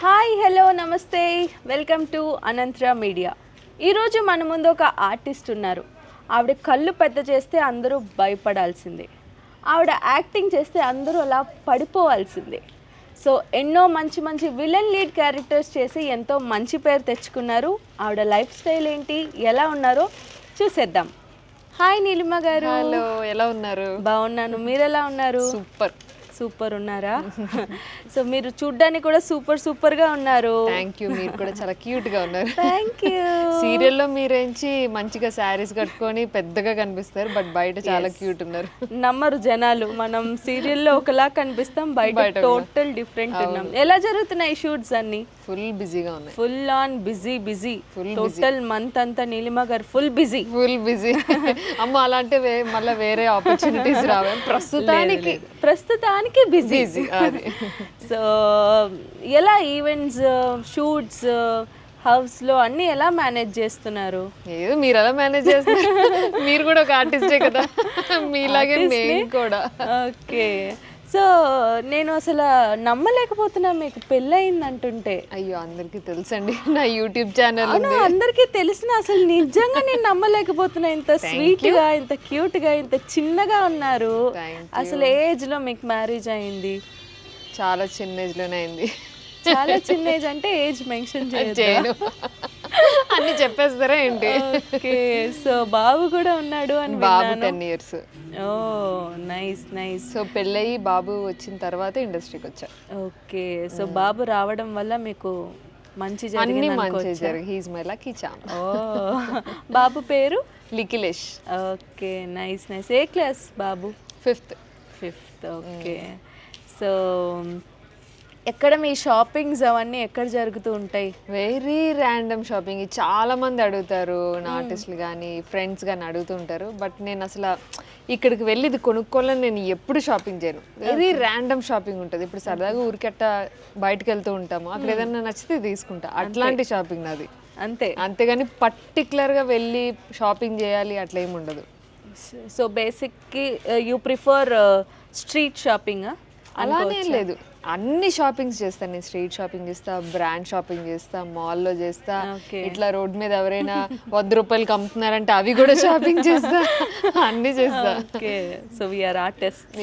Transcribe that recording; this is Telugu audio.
హాయ్ హలో నమస్తే వెల్కమ్ టు అనంత్ర మీడియా. ఈరోజు మన ముందు ఒక ఆర్టిస్ట్ ఉన్నారు. ఆవిడ కళ్ళు పెద్ద చేస్తే అందరూ భయపడాల్సిందే, ఆవిడ యాక్టింగ్ చేస్తే అందరూ అలా పడిపోవాల్సిందే. సో ఎన్నో మంచి మంచి విలన్ లీడ్ క్యారెక్టర్స్ చేసి ఎంతో మంచి పేరు తెచ్చుకున్నారు. ఆవిడ లైఫ్ స్టైల్ ఏంటి, ఎలా ఉన్నారో చూసేద్దాం. హాయ్ నీలిమ గారు. హలో, ఎలా ఉన్నారు? బాగున్నాను, మీరు ఎలా ఉన్నారు? సూపర్ సూపర్ ఉన్నారా? సో మీరు చూడ్డానికి కూడా సూపర్ గా ఉన్నారు. Thank you. మీరు కూడా చాలా క్యూట్ గా ఉన్నారు. Thank you. సీరియల్లో మీరేంచి మంచిగా శారీస్ కట్టుకొని పెద్దగా కనిపిస్తారు, బట్ బయట చాలా క్యూట్ ఉన్నారు. నమ్మరు జనాలు, మనం సీరియల్లో ఒకలా కనిపిస్తాం, బయట టోటల్ డిఫరెంట్ ఉన్నాం. ఎలా జరుగుతున్నాయి షూట్స్ అన్ని? ఫుల్ బిజీగా ఉన్నాయి. Full on busy total month అంతా నీలిమ గారు ఫుల్ బిజీ. అమ్మ అలాంటి మళ్ళీ వేరే ఆపర్చునిటీస్ రావే ప్రస్తుతానికి బిజీ. సో ఎలా ఈవెంట్స్, షూట్స్, హౌస్ లో అన్ని ఎలా మేనేజ్ చేస్తున్నారు? ఏదో మీరు ఎలా మేనేజ్ చేస్తున్నారు, మీరు కూడా ఒక ఆర్టిస్టే కదా, మీలాగే నేను కూడా. ఓకే. సో నేను అసలు నమ్మలేకపోతున్నా మీకు పెళ్ళయింది అంటుంటే. అయ్యో, అందరికీ తెలుసండి, నా యూట్యూబ్ ఛానల్ అందరికీ తెలిసిన, అసలు నిజంగా నేను నమ్మలేకపోతున్నా. ఇంత స్వీట్ గా, ఇంత క్యూట్ గా, ఇంత చిన్నగా ఉన్నారు. అసలు ఏజ్ లో మీకు మ్యారేజ్ అయింది? చాలా చిన్న ఏజ్ లోనే అయింది. చాలా చిన్న ఏజ్ అంటే ఏజ్ మెన్షన్ చేయను, అన్ని చెప్పేస్తారా ఏంటి? ఓకే. సో బాబు కూడా ఉన్నాడు అని? బాబు 10 years. ఓ నైస్ నైస్. సో పెళ్ళయి బాబు వచ్చిన తర్వాత ఇండస్ట్రీకి వచ్చా. ఓకే. సో బాబు రావడం వల్ల మీకు మంచి అన్ని మంచి జరిగి, హీస్ మై లక్కీ చామ్. ఓ బాబు పేరు? లిఖిలేష్. Okay nice nice. ఏ క్లాస్ బాబు? 5th. ఓకే. సో ఎక్కడ మీ షాపింగ్స్ అవన్నీ ఎక్కడ జరుగుతూ ఉంటాయి? Very random shopping. చాలా మంది అడుగుతారు, నా ఆర్టిస్టులు కానీ ఫ్రెండ్స్ కానీ అడుగుతుంటారు, బట్ నేను అసలు ఇక్కడికి వెళ్ళి ఇది కొనుక్కోవాలని నేను ఎప్పుడు షాపింగ్ చేయను. వెరీ ర్యాండమ్ షాపింగ్ ఉంటుంది. ఇప్పుడు సరదాగా ఊరికట్ట బయటకు వెళ్తూ ఉంటాము, అక్కడ ఏదైనా నచ్చితే తీసుకుంటా, అట్లాంటి షాపింగ్ నాది. అంతేగాని పర్టికులర్గా వెళ్ళి షాపింగ్ చేయాలి అట్లా ఏమి ఉండదు. So basically you prefer street shopping? అలానే లేదు, అన్ని షాపింగ్స్ చేస్తాను నేను. స్ట్రీట్ షాపింగ్ చేస్తా, బ్రాండ్ షాపింగ్ చేస్తా, మాల్లో చేస్తా, ఇట్లా రోడ్ మీద ఎవరైనా 100 రూపాయలకి అమ్ముతున్నారంటే అవి కూడా షాపింగ్ చేస్తా, అన్ని చేస్తా. ఓకే. So we are artist.